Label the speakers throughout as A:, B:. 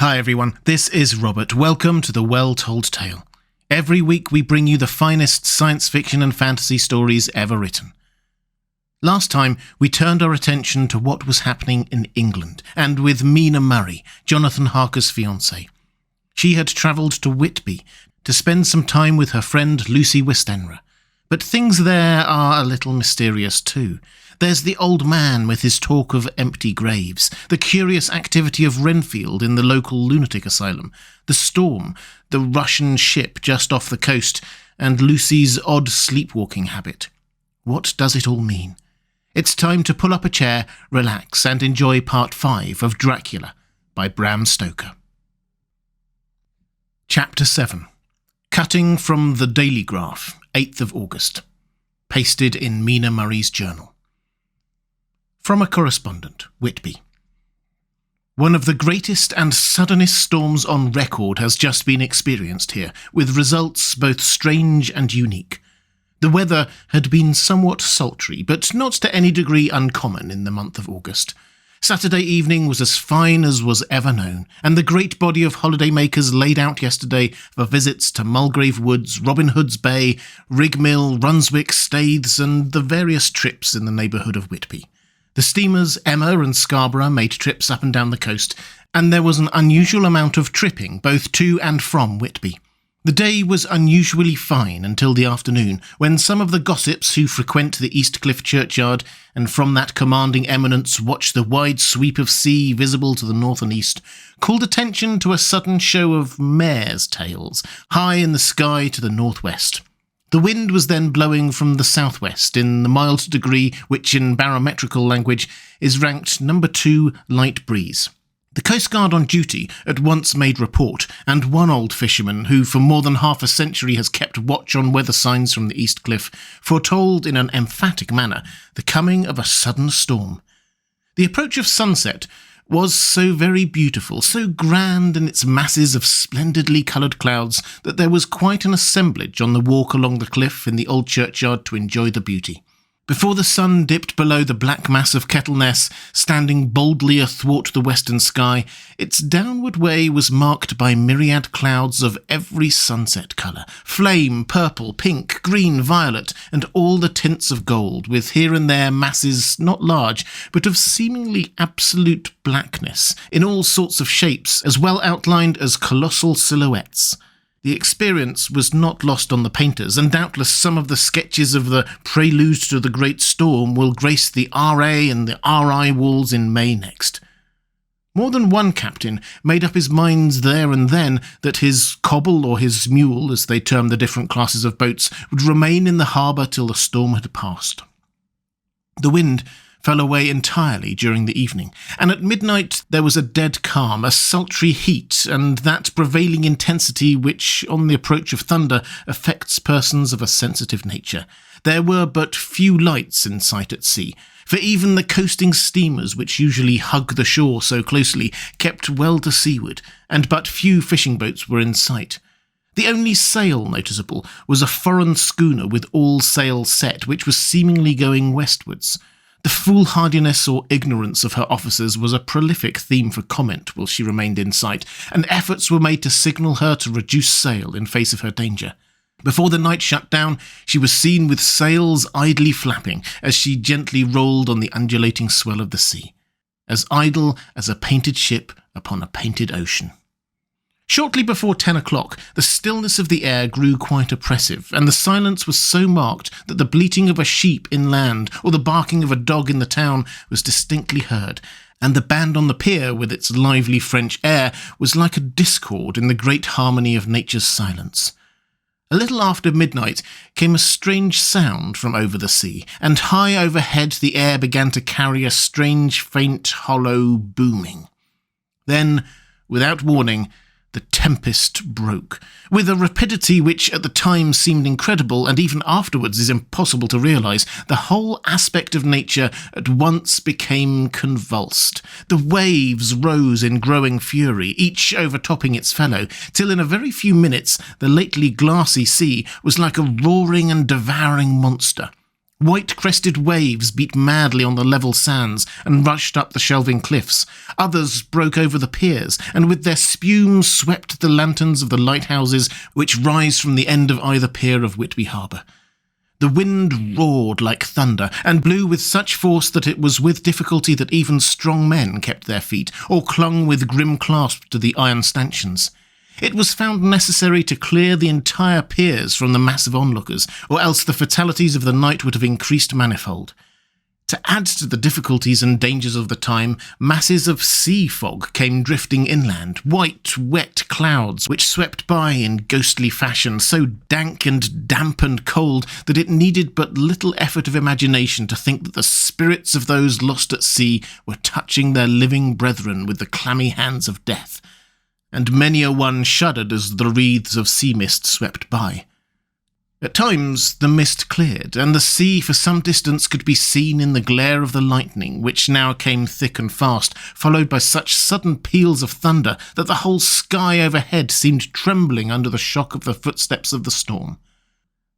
A: Hi everyone, this is Robert. Welcome to The Well-Told Tale. Every week we bring you the finest science fiction and fantasy stories ever written. Last time we turned our attention to what was happening in England, and with Mina Murray, Jonathan Harker's fiancée. She had travelled to Whitby to spend some time with her friend Lucy Westnera. But things there are a little mysterious too. There's the old man with his talk of empty graves, the curious activity of Renfield in the local lunatic asylum, the storm, the Russian ship just off the coast, and Lucy's odd sleepwalking habit. What does it all mean? It's time to pull up a chair, relax, and enjoy Part 5 of Dracula by Bram Stoker. Chapter 7. Cutting from the Daily Graph, 8th of August. Pasted in Mina Murray's journal. From a correspondent, Whitby. One of the greatest and suddenest storms on record has just been experienced here, with results both strange and unique. The weather had been somewhat sultry, but not to any degree uncommon in the month of August. Saturday evening was as fine as was ever known, and the great body of holidaymakers laid out yesterday for visits to Mulgrave Woods, Robin Hood's Bay, Rigmill, Runswick, Staithes, and the various trips in the neighbourhood of Whitby. The steamers Emma and Scarborough made trips up and down the coast, and there was an unusual amount of tripping both to and from Whitby. The day was unusually fine until the afternoon, when some of the gossips who frequent the East Cliff churchyard and from that commanding eminence watch the wide sweep of sea visible to the north and east, called attention to a sudden show of mares' tails high in the sky to the northwest. The wind was then blowing from the southwest in the mild degree which in barometrical language is ranked number 2 light breeze. The coastguard on duty at once made report, and one old fisherman who for more than half a century has kept watch on weather signs from the East Cliff foretold in an emphatic manner the coming of a sudden storm. The approach of sunset was so very beautiful, so grand in its masses of splendidly coloured clouds, that there was quite an assemblage on the walk along the cliff in the old churchyard to enjoy the beauty. Before the sun dipped below the black mass of Kettleness, standing boldly athwart the western sky, its downward way was marked by myriad clouds of every sunset colour, flame, purple, pink, green, violet, and all the tints of gold, with here and there masses not large, but of seemingly absolute blackness, in all sorts of shapes, as well outlined as colossal silhouettes. The experience was not lost on the painters, and doubtless some of the sketches of the prelude to the great storm will grace the RA and the RI walls in May next. More than one captain made up his minds there and then that his cobble or his mule, as they termed the different classes of boats, would remain in the harbour till the storm had passed. The wind fell away entirely during the evening, and at midnight there was a dead calm, a sultry heat, and that prevailing intensity which, on the approach of thunder, affects persons of a sensitive nature. There were but few lights in sight at sea, for even the coasting steamers which usually hug the shore so closely kept well to seaward, and but few fishing boats were in sight. The only sail noticeable was a foreign schooner with all sails set, which was seemingly going westwards. The foolhardiness or ignorance of her officers was a prolific theme for comment while she remained in sight, and efforts were made to signal her to reduce sail in face of her danger. Before the night shut down, she was seen with sails idly flapping as she gently rolled on the undulating swell of the sea, as idle as a painted ship upon a painted ocean. Shortly before 10 o'clock, the stillness of the air grew quite oppressive, and the silence was so marked that the bleating of a sheep inland or the barking of a dog in the town was distinctly heard, and the band on the pier, with its lively French air, was like a discord in the great harmony of nature's silence. A little after midnight came a strange sound from over the sea, and high overhead the air began to carry a strange, faint, hollow booming. Then, without warning, the tempest broke, with a rapidity which at the time seemed incredible and even afterwards is impossible to realise. The whole aspect of nature at once became convulsed. The waves rose in growing fury, each overtopping its fellow, till in a very few minutes the lately glassy sea was like a roaring and devouring monster. White-crested waves beat madly on the level sands and rushed up the shelving cliffs. Others broke over the piers, and with their spume swept the lanterns of the lighthouses which rise from the end of either pier of Whitby harbour. The wind roared like thunder, and blew with such force that it was with difficulty that even strong men kept their feet, or clung with grim clasp to the iron stanchions. It was found necessary to clear the entire piers from the mass of onlookers, or else the fatalities of the night would have increased manifold. To add to the difficulties and dangers of the time, masses of sea fog came drifting inland, white, wet clouds which swept by in ghostly fashion, so dank and damp and cold that it needed but little effort of imagination to think that the spirits of those lost at sea were touching their living brethren with the clammy hands of death, and many a one shuddered as the wreaths of sea mist swept by. At times the mist cleared, and the sea for some distance could be seen in the glare of the lightning, which now came thick and fast, followed by such sudden peals of thunder that the whole sky overhead seemed trembling under the shock of the footsteps of the storm.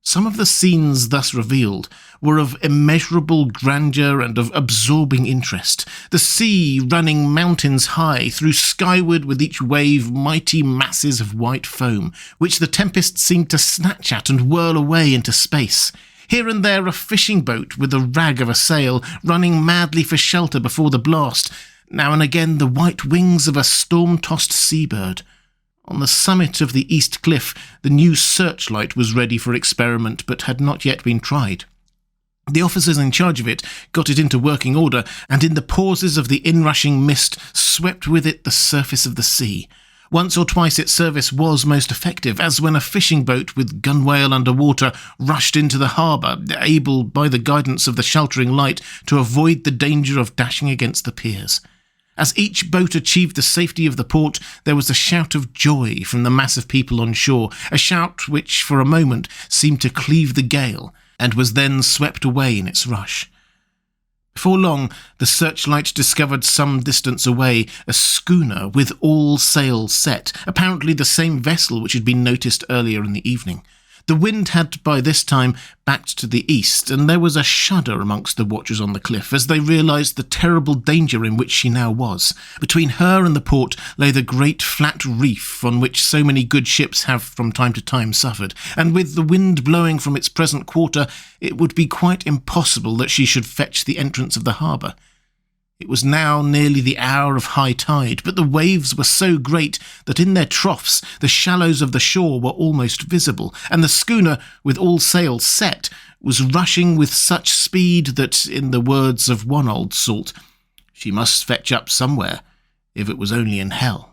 A: Some of the scenes thus revealed were of immeasurable grandeur and of absorbing interest, the sea running mountains high, through skyward with each wave mighty masses of white foam, which the tempest seemed to snatch at and whirl away into space. Here and there a fishing boat with a rag of a sail, running madly for shelter before the blast, now and again the white wings of a storm-tossed seabird. On the summit of the east cliff, the new searchlight was ready for experiment, but had not yet been tried. The officers in charge of it got it into working order, and in the pauses of the inrushing mist swept with it the surface of the sea. Once or twice its service was most effective, as when a fishing boat with gunwale under water rushed into the harbour, able, by the guidance of the sheltering light, to avoid the danger of dashing against the piers. As each boat achieved the safety of the port, there was a shout of joy from the mass of people on shore, a shout which for a moment seemed to cleave the gale, and was then swept away in its rush. Before long, the searchlight discovered some distance away a schooner with all sails set, apparently the same vessel which had been noticed earlier in the evening. The wind had by this time backed to the east, and there was a shudder amongst the watchers on the cliff as they realised the terrible danger in which she now was. Between her and the port lay the great flat reef on which so many good ships have from time to time suffered, and with the wind blowing from its present quarter, it would be quite impossible that she should fetch the entrance of the harbour. It was now nearly the hour of high tide, but the waves were so great that in their troughs the shallows of the shore were almost visible, and the schooner, with all sails set, was rushing with such speed that, in the words of one old salt, she must fetch up somewhere, if it was only in hell.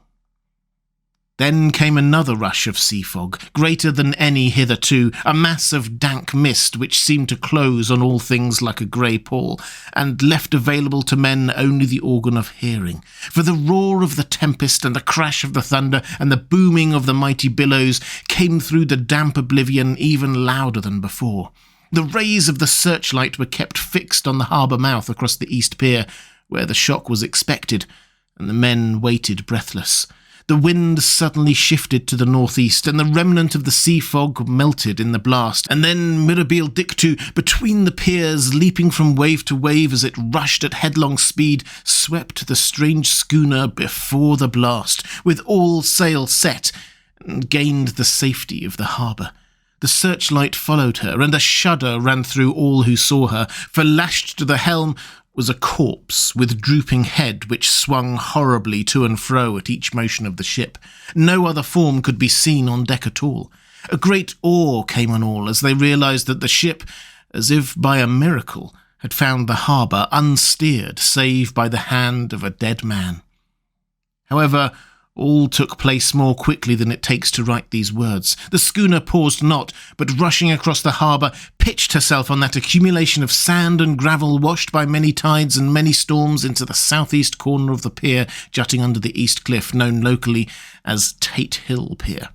A: Then came another rush of sea fog, greater than any hitherto, a mass of dank mist which seemed to close on all things like a grey pall, and left available to men only the organ of hearing. For the roar of the tempest and the crash of the thunder and the booming of the mighty billows came through the damp oblivion even louder than before. The rays of the searchlight were kept fixed on the harbour mouth across the east pier, where the shock was expected, and the men waited breathless. The wind suddenly shifted to the northeast, and the remnant of the sea fog melted in the blast, and then Mirabile Dictu, between the piers, leaping from wave to wave as it rushed at headlong speed, swept the strange schooner before the blast, with all sail set, and gained the safety of the harbour. The searchlight followed her, and a shudder ran through all who saw her, for lashed to the helm was a corpse with drooping head which swung horribly to and fro at each motion of the ship. No other form could be seen on deck at all. A great awe came on all as they realised that the ship, as if by a miracle, had found the harbour unsteered save by the hand of a dead man. However, all took place more quickly than it takes to write these words. The schooner paused not, but rushing across the harbour, pitched herself on that accumulation of sand and gravel washed by many tides and many storms into the southeast corner of the pier jutting under the east cliff, known locally as Tate Hill Pier.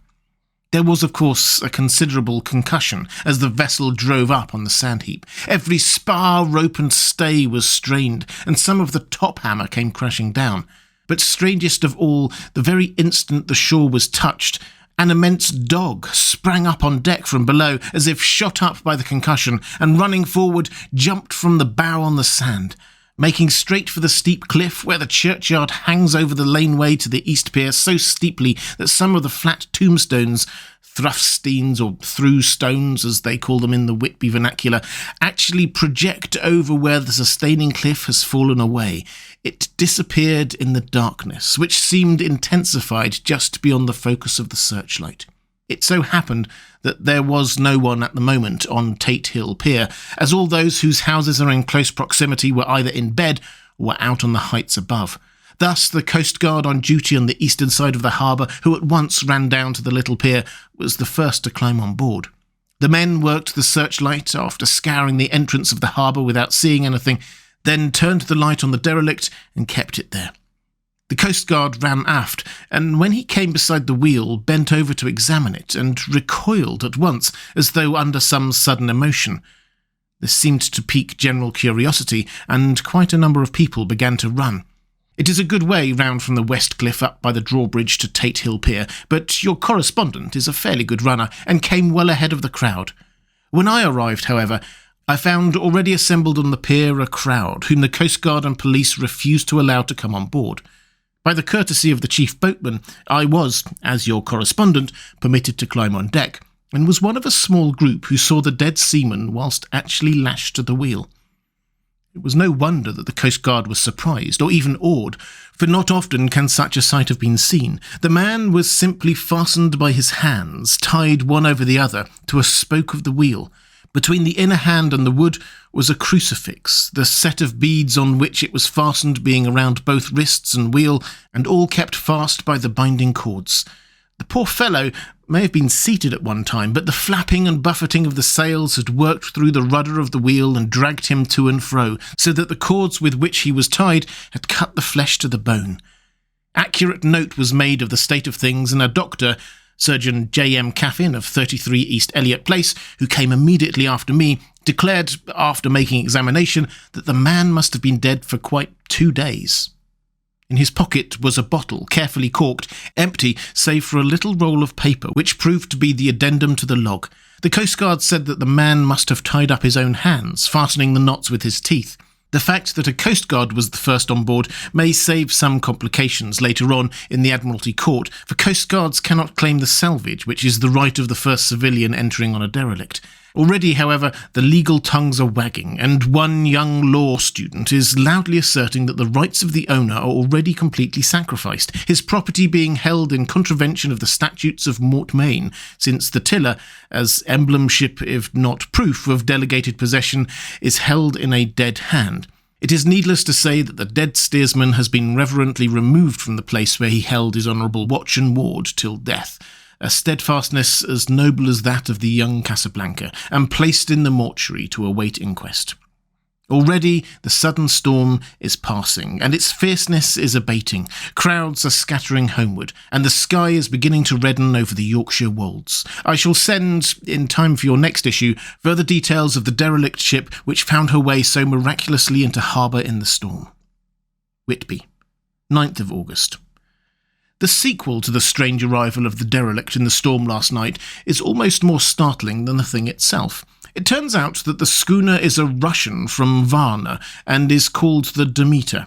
A: There was, of course, a considerable concussion as the vessel drove up on the sand heap. Every spar, rope and stay was strained, and some of the top hammer came crashing down. But strangest of all, the very instant the shore was touched, An immense dog sprang up on deck from below, as if shot up by the concussion, and running forward, jumped from the bow on the sand, making straight for the steep cliff where the churchyard hangs over the laneway to the east pier so steeply that some of the flat tombstones, thrusteens or through stones as they call them in the Whitby vernacular, actually project over where the sustaining cliff has fallen away. It disappeared in the darkness, which seemed intensified just beyond the focus of the searchlight. It so happened that there was no one at the moment on Tate Hill Pier, as all those whose houses are in close proximity were either in bed or were out on the heights above. Thus, the coast guard on duty on the eastern side of the harbour, who at once ran down to the little pier, was the first to climb on board. The men worked the searchlight after scouring the entrance of the harbour without seeing anything, then turned the light on the derelict and kept it there. The coast guard ran aft, and when he came beside the wheel, bent over to examine it, and recoiled at once, as though under some sudden emotion. This seemed to pique general curiosity, and quite a number of people began to run. It is a good way round from the west cliff up by the drawbridge to Tate Hill Pier, but your correspondent is a fairly good runner, and came well ahead of the crowd. When I arrived, however, I found already assembled on the pier a crowd, whom the coast guard and police refused to allow to come on board. By the courtesy of the chief boatman, I was, as your correspondent, permitted to climb on deck, and was one of a small group who saw the dead seaman whilst actually lashed to the wheel. It was no wonder that the coast guard was surprised, or even awed, for not often can such a sight have been seen. The man was simply fastened by his hands, tied one over the other, to a spoke of the wheel. Between the inner hand and the wood was a crucifix, the set of beads on which it was fastened being around both wrists and wheel, and all kept fast by the binding cords. The poor fellow may have been seated at one time, but the flapping and buffeting of the sails had worked through the rudder of the wheel and dragged him to and fro, so that the cords with which he was tied had cut the flesh to the bone. Accurate note was made of the state of things, and a doctor, Surgeon J.M. Caffin of 33 East Elliot Place, who came immediately after me, declared, after making examination, that the man must have been dead for quite 2 days. In his pocket was a bottle, carefully corked, empty save for a little roll of paper, which proved to be the addendum to the log. The coastguard said that the man must have tied up his own hands, fastening the knots with his teeth. The fact that a coastguard was the first on board may save some complications later on in the Admiralty Court, for coastguards cannot claim the salvage, which is the right of the first civilian entering on a derelict. Already, however, the legal tongues are wagging, and one young law student is loudly asserting that the rights of the owner are already completely sacrificed, his property being held in contravention of the statutes of Mortmain, since the tiller, as emblemship if not proof of delegated possession, is held in a dead hand. It is needless to say that the dead steersman has been reverently removed from the place where he held his honourable watch and ward till death, a steadfastness as noble as that of the young Casablanca, and placed in the mortuary to await inquest. Already the sudden storm is passing, and its fierceness is abating. Crowds are scattering homeward, and the sky is beginning to redden over the Yorkshire wolds. I shall send, in time for your next issue, further details of the derelict ship which found her way so miraculously into harbour in the storm. Whitby, 9th of August. The sequel to the strange arrival of the derelict in the storm last night is almost more startling than the thing itself. It turns out that the schooner is a Russian from Varna and is called the Demeter.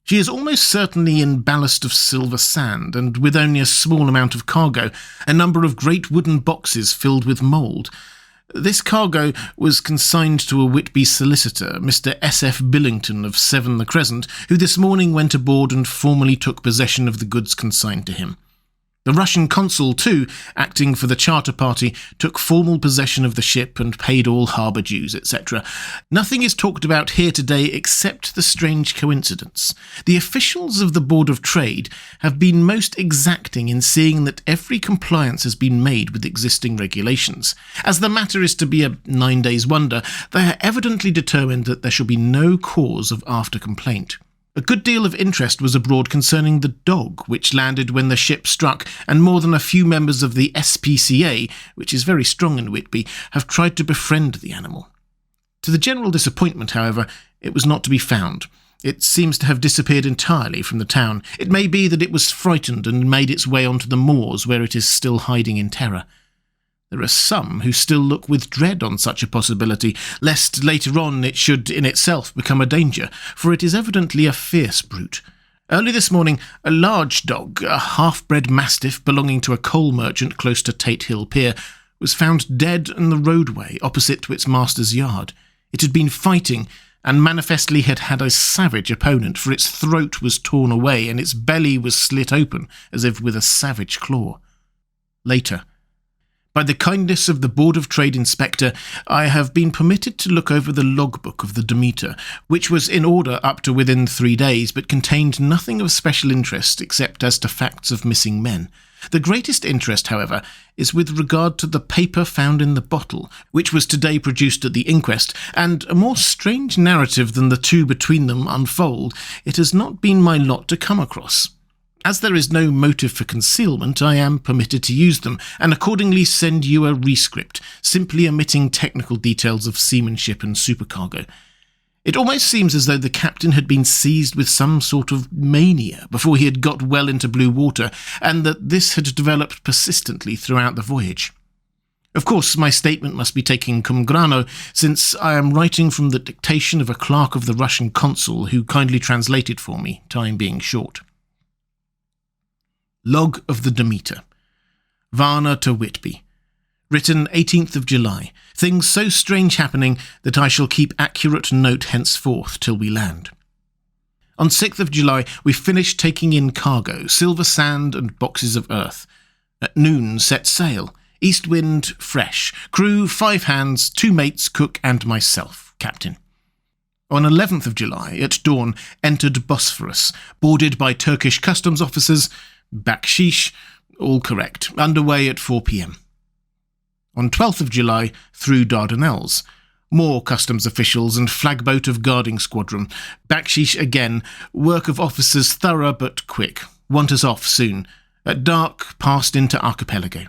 A: She is almost certainly in ballast of silver sand, and with only a small amount of cargo, a number of great wooden boxes filled with mould. This cargo was consigned to a Whitby solicitor, Mr. S.F. Billington of 7 the Crescent, who this morning went aboard and formally took possession of the goods consigned to him. The Russian consul, too, acting for the charter party, took formal possession of the ship and paid all harbour dues, etc. Nothing is talked about here today except the strange coincidence. The officials of the Board of Trade have been most exacting in seeing that every compliance has been made with existing regulations. As the matter is to be a 9 days' wonder, they are evidently determined that there shall be no cause of after-complaint. A good deal of interest was abroad concerning the dog which landed when the ship struck, and more than a few members of the SPCA, which is very strong in Whitby, have tried to befriend the animal. To the general disappointment, however, it was not to be found. It seems to have disappeared entirely from the town. It may be that it was frightened and made its way onto the moors, where it is still hiding in terror. There are some who still look with dread on such a possibility, lest later on it should in itself become a danger, for it is evidently a fierce brute. Early this morning, a large dog, a half-bred mastiff belonging to a coal merchant close to Tate Hill Pier, was found dead in the roadway opposite to its master's yard. It had been fighting, and manifestly had had a savage opponent, for its throat was torn away and its belly was slit open, as if with a savage claw. Later, by the kindness of the Board of Trade Inspector, I have been permitted to look over the logbook of the Demeter, which was in order up to within 3 days, but contained nothing of special interest except as to facts of missing men. The greatest interest, however, is with regard to the paper found in the bottle, which was today produced at the inquest, and a more strange narrative than the two between them unfold it has not been my lot to come across. As there is no motive for concealment, I am permitted to use them, and accordingly send you a rescript, simply omitting technical details of seamanship and supercargo. It almost seems as though the captain had been seized with some sort of mania before he had got well into blue water, and that this had developed persistently throughout the voyage. Of course, my statement must be taken cum grano, since I am writing from the dictation of a clerk of the Russian consul who kindly translated for me, time being short. Log of the Demeter. Varna to Whitby. Written 18th of July. Things so strange happening that I shall keep accurate note henceforth till we land. On 6th of July we finished taking in cargo, silver sand and boxes of earth. At noon set sail. East wind fresh. Crew 5 hands, 2 mates, cook and myself, captain. On 11th of July, at dawn, entered Bosphorus, boarded by Turkish customs officers, bakshish, all correct, underway at 4 p.m. On 12th of July, through Dardanelles. More customs officials and flagboat of guarding squadron. Bakshish again, work of officers thorough but quick. Want us off soon. At dark, passed into archipelago.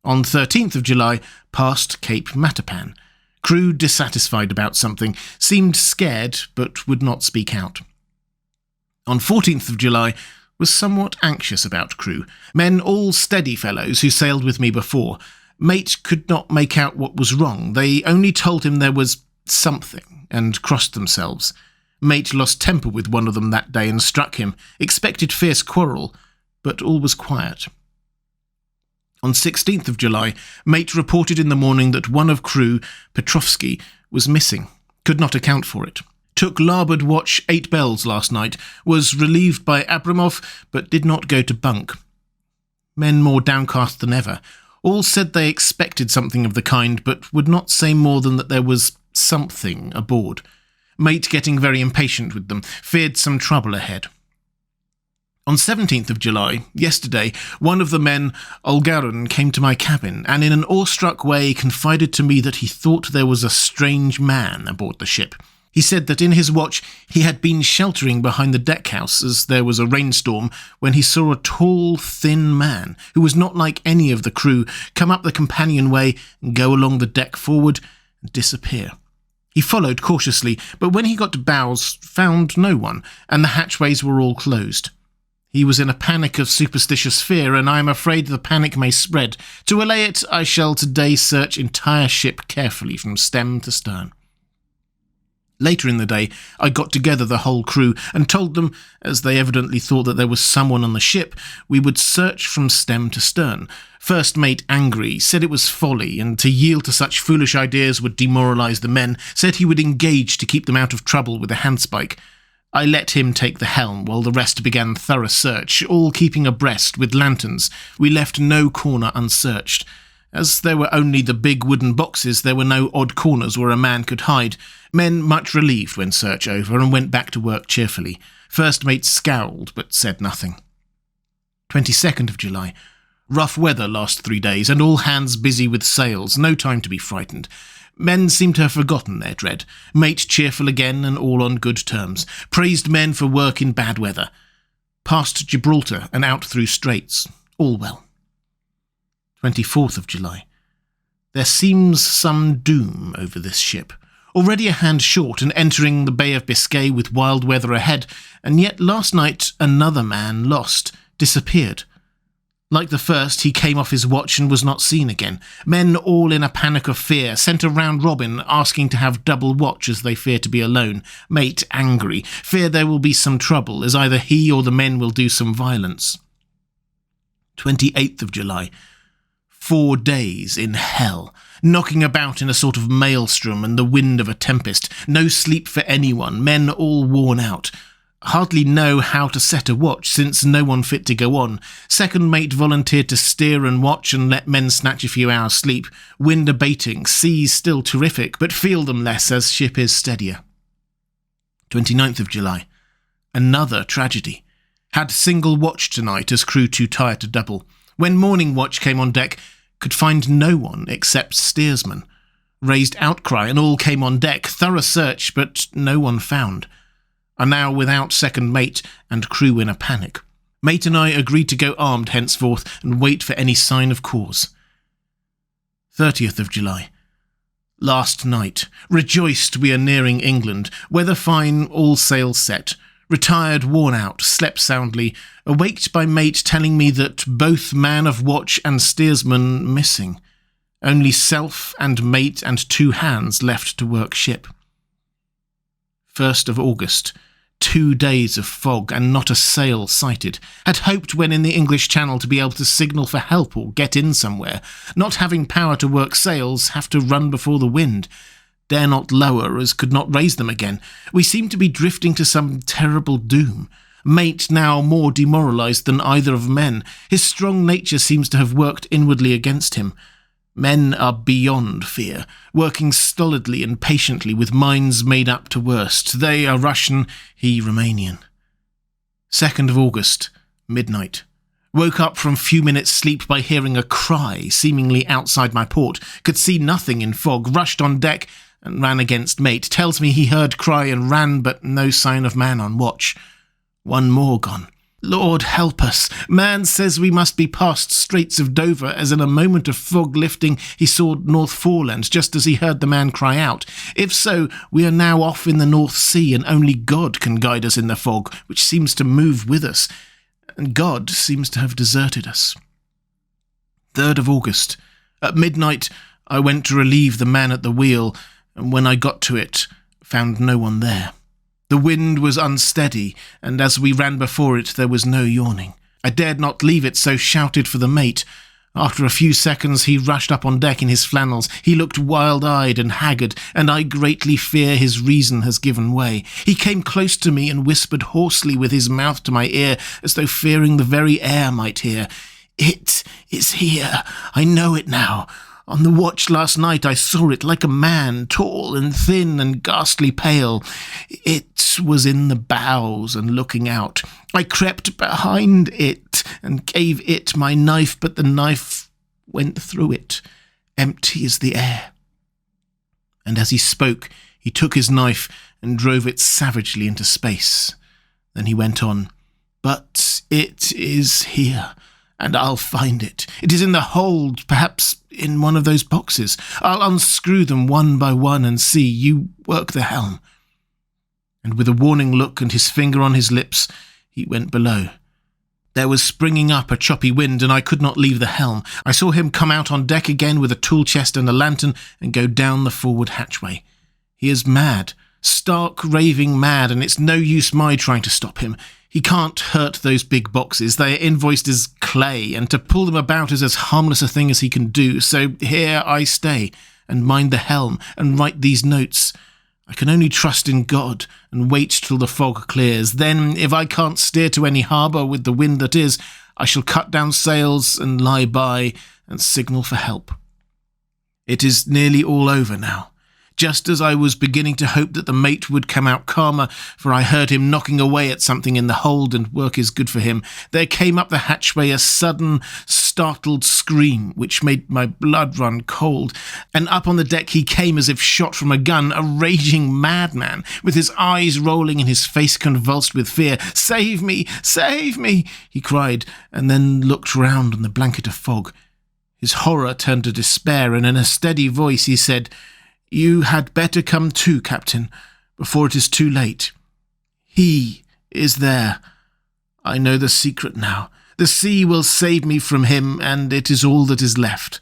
A: On 13th of July, passed Cape Matapan. Crew dissatisfied about something, seemed scared but would not speak out. On 14th of July, was somewhat anxious about crew. Men all steady fellows who sailed with me before. Mate could not make out what was wrong. They only told him there was something, and crossed themselves. Mate lost temper with one of them that day and struck him. Expected fierce quarrel, but all was quiet. On 16th of July, mate reported in the morning that one of crew, Petrovsky, was missing. Could not account for it. Took larboard watch 8 bells last night. Was relieved by Abramov, but did not go to bunk. Men more downcast than ever. All said they expected something of the kind, but would not say more than that there was something aboard. Mate getting very impatient with them, feared some trouble ahead. On 17th of July, yesterday, one of the men, Olgarin, came to my cabin, and in an awestruck way confided to me that he thought there was a strange man aboard the ship. He said that in his watch he had been sheltering behind the deckhouse as there was a rainstorm when he saw a tall, thin man, who was not like any of the crew, come up the companionway and go along the deck forward and disappear. He followed cautiously, but when he got to bows, found no one, and the hatchways were all closed. He was in a panic of superstitious fear, and I am afraid the panic may spread. To allay it, I shall today search entire ship carefully from stem to stern. Later in the day, I got together the whole crew and told them, as they evidently thought that there was someone on the ship, we would search from stem to stern. First mate, angry, said it was folly, and to yield to such foolish ideas would demoralise the men, said he would engage to keep them out of trouble with a handspike. I let him take the helm, while the rest began thorough search, all keeping abreast with lanterns. We left no corner unsearched. As there were only the big wooden boxes, there were no odd corners where a man could hide. Men much relieved when search over, and went back to work cheerfully. First mate scowled, but said nothing. 22nd of July. Rough weather last 3 days, and all hands busy with sails, no time to be frightened. Men seem to have forgotten their dread. Mate cheerful again, and all on good terms. Praised men for work in bad weather. Past Gibraltar, and out through straits. All well. 24th of July. There seems some doom over this ship. Already a hand short and entering the Bay of Biscay with wild weather ahead, and yet last night another man disappeared. Like the first, he came off his watch and was not seen again. Men all in a panic of fear sent a round robin asking to have double watch as they fear to be alone. Mate angry, fear there will be some trouble as either he or the men will do some violence. 28th of July. 4 days in hell, knocking about in a sort of maelstrom and the wind of a tempest. No sleep for anyone, men all worn out. Hardly know how to set a watch, since no one fit to go on. Second mate volunteered to steer and watch and let men snatch a few hours' sleep. Wind abating, seas still terrific, but feel them less as ship is steadier. 29th of July. Another tragedy. Had single watch tonight as crew too tired to double. When morning watch came on deck, could find no one except steersman. Raised outcry and all came on deck. Thorough search, but no one found. Are now without second mate and crew in a panic. Mate and I agreed to go armed henceforth and wait for any sign of cause. 30th of July. Last night. Rejoiced we are nearing England. Weather fine, all sails set. Retired, worn out, slept soundly. Awaked by mate telling me that both man of watch and steersman missing. Only self and mate and 2 hands left to work ship. 1st of August. 2 days of fog and not a sail sighted. Had hoped when in the English Channel to be able to signal for help or get in somewhere. Not having power to work sails, have to run before the wind. Dare not lower, as could not raise them again. We seem to be drifting to some terrible doom. Mate now more demoralised than either of men. His strong nature seems to have worked inwardly against him. Men are beyond fear, working stolidly and patiently with minds made up to worst. They are Russian, he Romanian. 2nd of August, midnight. Woke up from few minutes' sleep by hearing a cry seemingly outside my port. Could see nothing in fog. Rushed on deck and ran against mate. Tells me he heard cry and ran, but no sign of man on watch. 1 more gone. Lord help us. Man says we must be past Straits of Dover, as in a moment of fog lifting he saw North Foreland just as he heard the man cry out. If so, we are now off in the North Sea, and only God can guide us in the fog, which seems to move with us, and God seems to have deserted us. 3rd of August. At midnight I went to relieve the man at the wheel, and when I got to it, found no one there. The wind was unsteady, and as we ran before it, there was no yawning. I dared not leave it, so shouted for the mate. After a few seconds, he rushed up on deck in his flannels. He looked wild-eyed and haggard, and I greatly fear his reason has given way. He came close to me and whispered hoarsely with his mouth to my ear, as though fearing the very air might hear. "It is here. I know it now. On the watch last night I saw it like a man, tall and thin and ghastly pale. It was in the bows and looking out. I crept behind it and gave it my knife, but the knife went through it, empty as the air." And as he spoke, he took his knife and drove it savagely into space. Then he went on, "But it is here, and I'll find it. It is in the hold, perhaps in one of those boxes. I'll unscrew them one by one and see. You work the helm." And with a warning look and his finger on his lips, he went below. There was springing up a choppy wind, and I could not leave the helm. I saw him come out on deck again with a tool chest and a lantern and go down the forward hatchway. He is mad, stark raving mad, and it's no use my trying to stop him. He can't hurt those big boxes. They are invoiced as clay, and to pull them about is as harmless a thing as he can do. So here I stay, and mind the helm, and write these notes. I can only trust in God, and wait till the fog clears. Then, if I can't steer to any harbour with the wind that is, I shall cut down sails and lie by, and signal for help. It is nearly all over now. Just as I was beginning to hope that the mate would come out calmer, for I heard him knocking away at something in the hold, and work is good for him, there came up the hatchway a sudden, startled scream, which made my blood run cold, and up on the deck he came as if shot from a gun, a raging madman, with his eyes rolling and his face convulsed with fear. "Save me! Save me!" he cried, and then looked round on the blanket of fog. His horror turned to despair, and in a steady voice he said, You had better come too, Captain, before it is too late. He is there. I know the secret now. The sea will save me from him, and it is all that is left."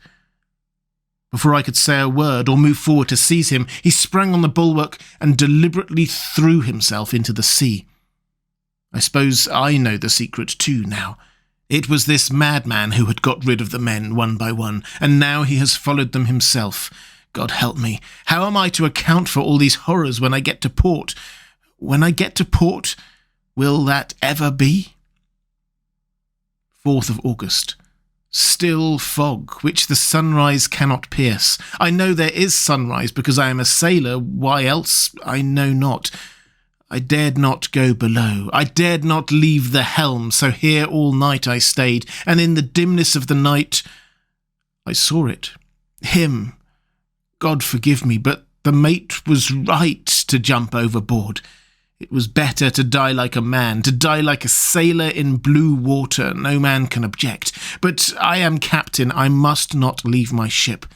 A: Before I could say a word or move forward to seize him, he sprang on the bulwark and deliberately threw himself into the sea. I suppose I know the secret too now. It was this madman who had got rid of the men one by one, and now he has followed them himself. God help me, how am I to account for all these horrors when I get to port? When I get to port, will that ever be? 4th of August. Still fog, which the sunrise cannot pierce. I know there is sunrise because I am a sailor. Why else, I know not. I dared not go below. I dared not leave the helm, so here all night I stayed, and in the dimness of the night I saw it. Him. God forgive me, but the mate was right to jump overboard. It was better to die like a man, to die like a sailor in blue water. No man can object. But I am captain. I must not leave my ship.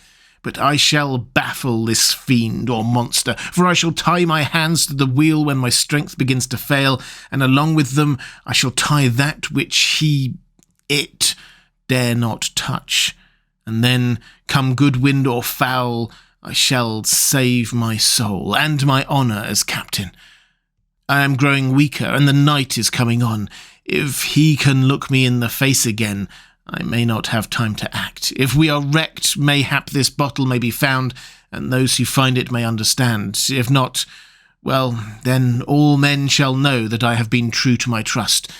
A: But I shall baffle this fiend or monster, for I shall tie my hands to the wheel when my strength begins to fail, and along with them I shall tie that which it dare not touch. And then, come good wind or foul, I shall save my soul and my honour as captain. I am growing weaker, and the night is coming on. If he can look me in the face again, I may not have time to act. If we are wrecked, mayhap this bottle may be found, and those who find it may understand. If not, well, then all men shall know that I have been true to my trust.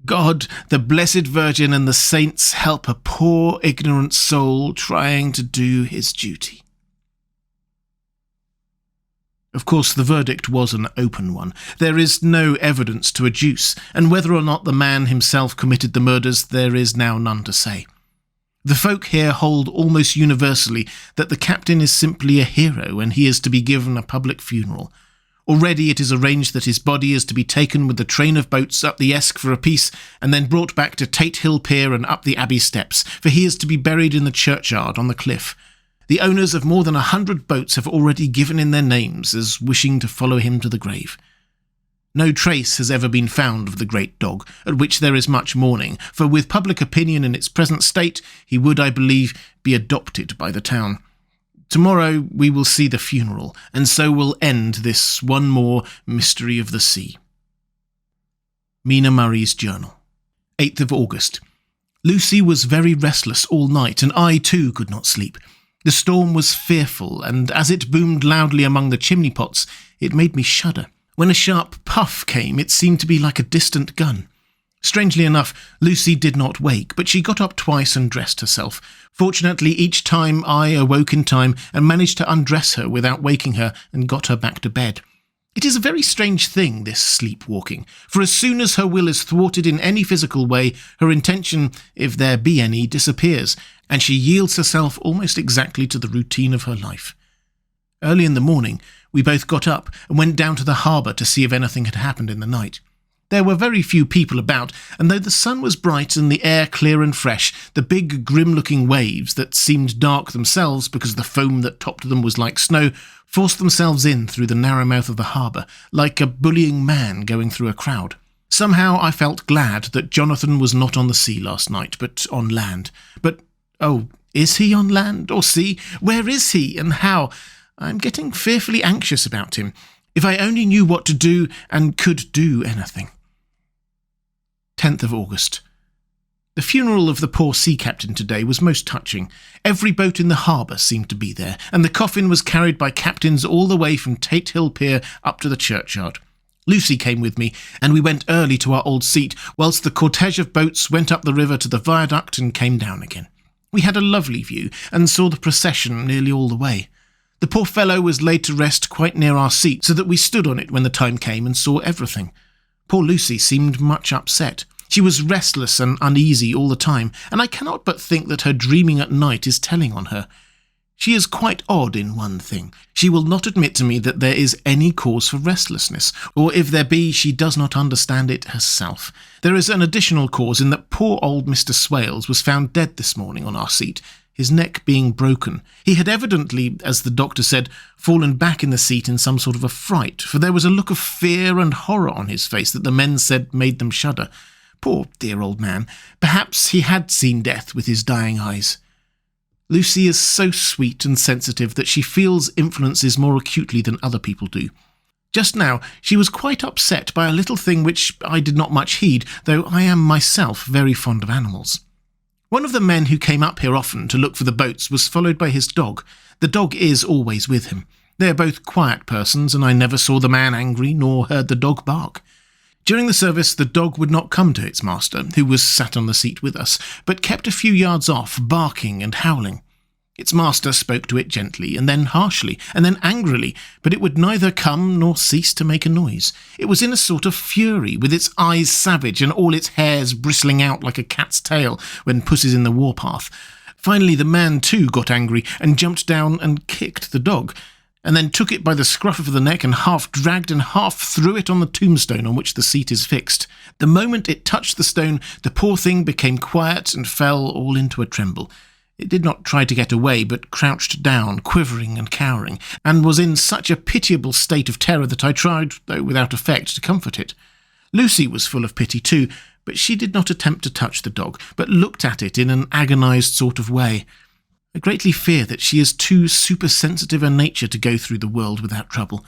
A: God, the Blessed Virgin, and the saints help a poor, ignorant soul trying to do his duty. Of course, the verdict was an open one. There is no evidence to adduce, and whether or not the man himself committed the murders, there is now none to say. The folk here hold almost universally that the captain is simply a hero, and he is to be given a public funeral. Already it is arranged that his body is to be taken with the train of boats up the Esk for a piece, and then brought back to Tate Hill Pier and up the Abbey steps, for he is to be buried in the churchyard on the cliff. The owners of more than 100 boats have already given in their names as wishing to follow him to the grave. No trace has ever been found of the great dog, at which there is much mourning, for with public opinion in its present state, he would, I believe, be adopted by the town. Tomorrow we will see the funeral, and so will end this one more mystery of the sea. Mina Murray's Journal. 8th of August. Lucy was very restless all night, and I too could not sleep. The storm was fearful, and as it boomed loudly among the chimney pots, it made me shudder. When a sharp puff came, it seemed to be like a distant gun. Strangely enough, Lucy did not wake, but she got up twice and dressed herself. Fortunately, each time I awoke in time and managed to undress her without waking her and got her back to bed. It is a very strange thing, this sleepwalking, for as soon as her will is thwarted in any physical way, her intention, if there be any, disappears, and she yields herself almost exactly to the routine of her life. Early in the morning, we both got up and went down to the harbour to see if anything had happened in the night. There were very few people about, and though the sun was bright and the air clear and fresh, the big grim-looking waves, that seemed dark themselves because the foam that topped them was like snow, forced themselves in through the narrow mouth of the harbour, like a bullying man going through a crowd. Somehow I felt glad that Jonathan was not on the sea last night, but on land. But, oh, is he on land or sea? Where is he, and how? I'm getting fearfully anxious about him. If I only knew what to do and could do anything. 10th of August. The funeral of the poor sea captain today was most touching. Every boat in the harbour seemed to be there, and the coffin was carried by captains all the way from Tate Hill Pier up to the churchyard. Lucy came with me, and we went early to our old seat, whilst the cortege of boats went up the river to the viaduct and came down again. We had a lovely view, and saw the procession nearly all the way. The poor fellow was laid to rest quite near our seat, so that we stood on it when the time came and saw everything. Poor Lucy seemed much upset. She was restless and uneasy all the time, and I cannot but think that her dreaming at night is telling on her. She is quite odd in one thing. She will not admit to me that there is any cause for restlessness, or if there be, she does not understand it herself. There is an additional cause in that poor old Mr. Swales was found dead this morning on our seat. his neck being broken. He had evidently, as the doctor said, fallen back in the seat in some sort of a fright, for there was a look of fear and horror on his face that the men said made them shudder. Poor dear old man. Perhaps he had seen death with his dying eyes. Lucy is so sweet and sensitive that she feels influences more acutely than other people do. Just now, she was quite upset by a little thing which I did not much heed, though I am myself very fond of animals. One of the men who came up here often to look for the boats was followed by his dog. The dog is always with him. They are both quiet persons, and I never saw the man angry nor heard the dog bark. During the service, the dog would not come to its master, who was sat on the seat with us, but kept a few yards off, barking and howling. Its master spoke to it gently, and then harshly, and then angrily, but it would neither come nor cease to make a noise. It was in a sort of fury, with its eyes savage and all its hairs bristling out like a cat's tail when puss is in the warpath. Finally the man too got angry, and jumped down and kicked the dog, and then took it by the scruff of the neck and half dragged and half threw it on the tombstone on which the seat is fixed. The moment it touched the stone, the poor thing became quiet and fell all into a tremble. It did not try to get away, but crouched down, quivering and cowering, and was in such a pitiable state of terror that I tried, though without effect, to comfort it. Lucy was full of pity too, but she did not attempt to touch the dog, but looked at it in an agonized sort of way. I greatly fear that she is too supersensitive a nature to go through the world without trouble.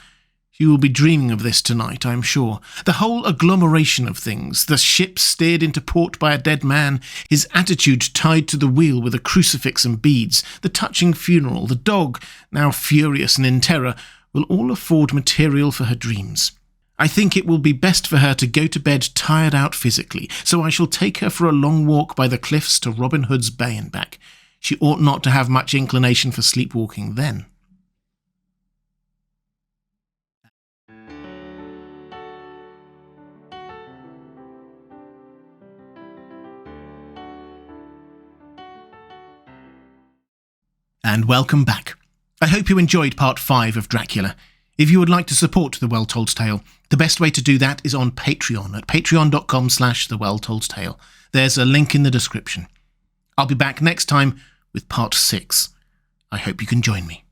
A: She will be dreaming of this tonight, I am sure. The whole agglomeration of things, the ship steered into port by a dead man, his attitude tied to the wheel with a crucifix and beads, the touching funeral, the dog, now furious and in terror, will all afford material for her dreams. I think it will be best for her to go to bed tired out physically, so I shall take her for a long walk by the cliffs to Robin Hood's Bay and back. She ought not to have much inclination for sleepwalking then. And welcome back. I hope you enjoyed part 5 of Dracula. If you would like to support The Well Told Tale, the best way to do that is on Patreon at patreon.com/thewelltoldtale. There's a link in the description. I'll be back next time with part 6. I hope you can join me.